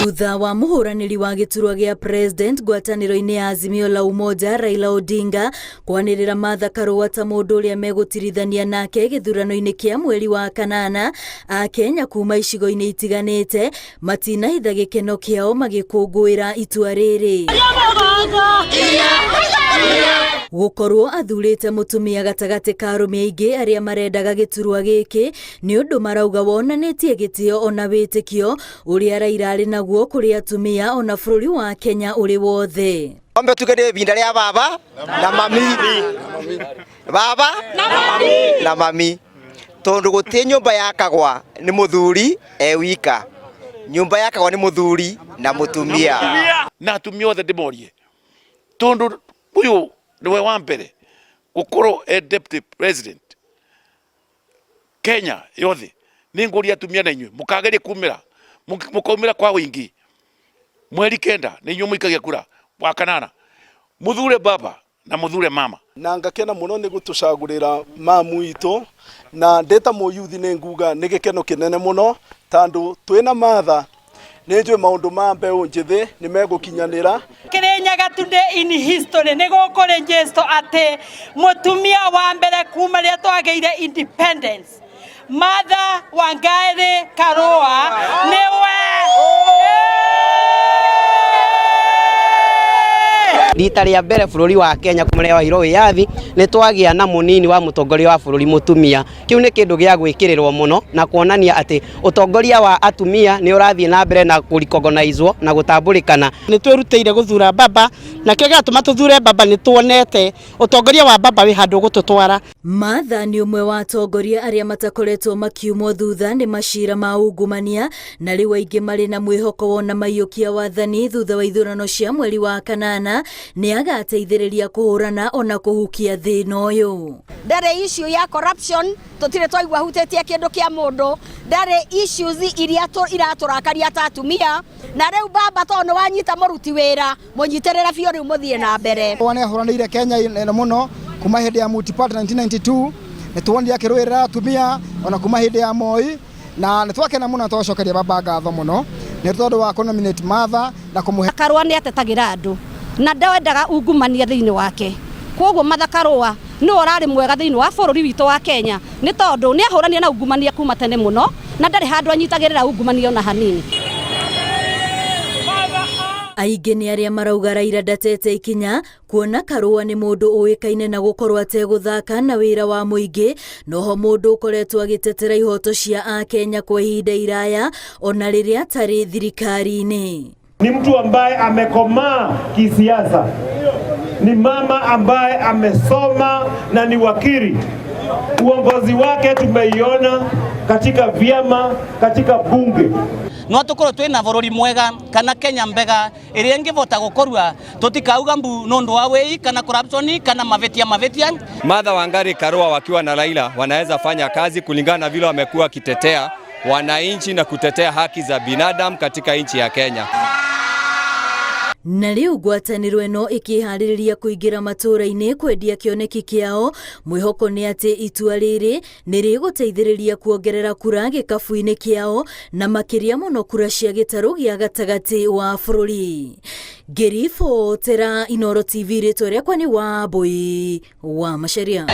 Thutha wa muhuraniri wa giturwa gia president ngwataniro-ini ya Azimio la Umoja Raila Odinga kwanirira Martha Karua ta mundu uria megutirithania nake githurano-ini kia mweri wa kanana, Akenya kuma icigo-ini itiganite matinahitha gikeno kiao magikungwira itua riri. Gukorwo athurite mutumia gatagati ka arume aingi aria marendaga giturwa giki ni undu marauga wonanitie gitio ona witikio uria Raila ari naguo kuri atumia ona bururi wa Kenya uri wothe. Ombe tukende binda ria baba na mami. Baba na mami. Tondu guti nyumba yakagwa ni muthuri wika. Nyumba yakagwa ni muthuri na mutumia. Na atumia othe ndimorie. Tondu uyu niwe wa mbere gukorwo deputy president Kenya yothe ni nguri atumia na inywe mukageria kumira mukaumira kwa wingi mweri kenda ni inywe muikagia kura wa kanana muthure baba na muthure mama na ngakena muno ni gutucagurira mamu itu na ndeta mu youth ni nguga ni gikeno kinene muno tandu twina Martha nejwe maundu ma mbeu njithi ni megukinyanira Kirinyaga today in history ni gukore gesto ate mutumia wa mbere kuma ria twageire independence Martha Wangari Karua niwe rita ria mbere bururi wa Kenya kumarea wa iro yathi ni twagia na munini wa mutongoria wa bururi mutumia kiu ni kindu gia gwikirirwo muno na kuonania ati utongoria wa atumia ni urathie na mbere na kurikogonaizwo na gutambulikana ni twirutire guthura baba na kega tuma tuthure baba ni tuonete utongoria wa baba wi handu gututwara. Martha ni umwe wa atongoria aria matakoretwo makiumwo thutha ni macira ma ungumania na riu aingi mari na mwihoko wona maiyukia wathani thutha wa ithurano cia mweri wa kanana ni agateithiriria kuhurana ona kuhukia thina uyu. Ndare issue ya corruption tutire twaigua hutetie kindu kia mundu ndare issues iria iraturakaria ta atumia na riu baba tono wanyita muruti wira munyitirira biu riu muthie na mbere wane huranire Kenya ina muno kuma hindi ya multi-party 1992 nituondia kirwira atumia ona kuma hindi ya Moi na nitwakena muno twacokeria baba ngatho muno ni tondu wa nominate Martha na kumuhe Karua ni atetagira andu na ndawendaga ungumania thiini wake koguo Martha Karua no urari mwega thiini wa bururi witu wa Kenya ni tondu ni ahurania na ungumania kuma tene muno na ndari handu anyitagirira ungumania ona hanini. Aingi ni aria marauga Raila ndatete ikinya kuona Karua ni mundu uikaine na gukorwo ateguthaka na wira wa muingi noho mundu ukoretwo agitetera ihoto cia Akenya kwa ihinda iraya ona riria atari thirikari-ini. Ni mtu ambaye amekomaa kisiasa, ni mama ambaye amesoma na ni wakili. Uongozi wake tumeiona katika vyama, katika bunge. No tukorwo twina bururi mwega kana Kenya mbega iria ngivota gukorwa tutikauga mbu nondu wa wei kana corruption kana mavetia. Martha Wangari Karua wakiwa na Raila wanaweza fanya kazi kulingana na vile wamekuwa kitetea wananchi na kutetea haki za binadamu katika nchi ya Kenya. Na riu ngwataniro ino ikihaririria kuingira matura-ini kwendia kioneki kiao mwihoko ni ati itua riri ni riguteithiriria kuongerera kura gikabu-ini kiao na makiria muno kura cia gitaru gia gatagati wa bururi. Gerifo tera Inooro TV ritwa riakwa ni Wambui wa Macharia.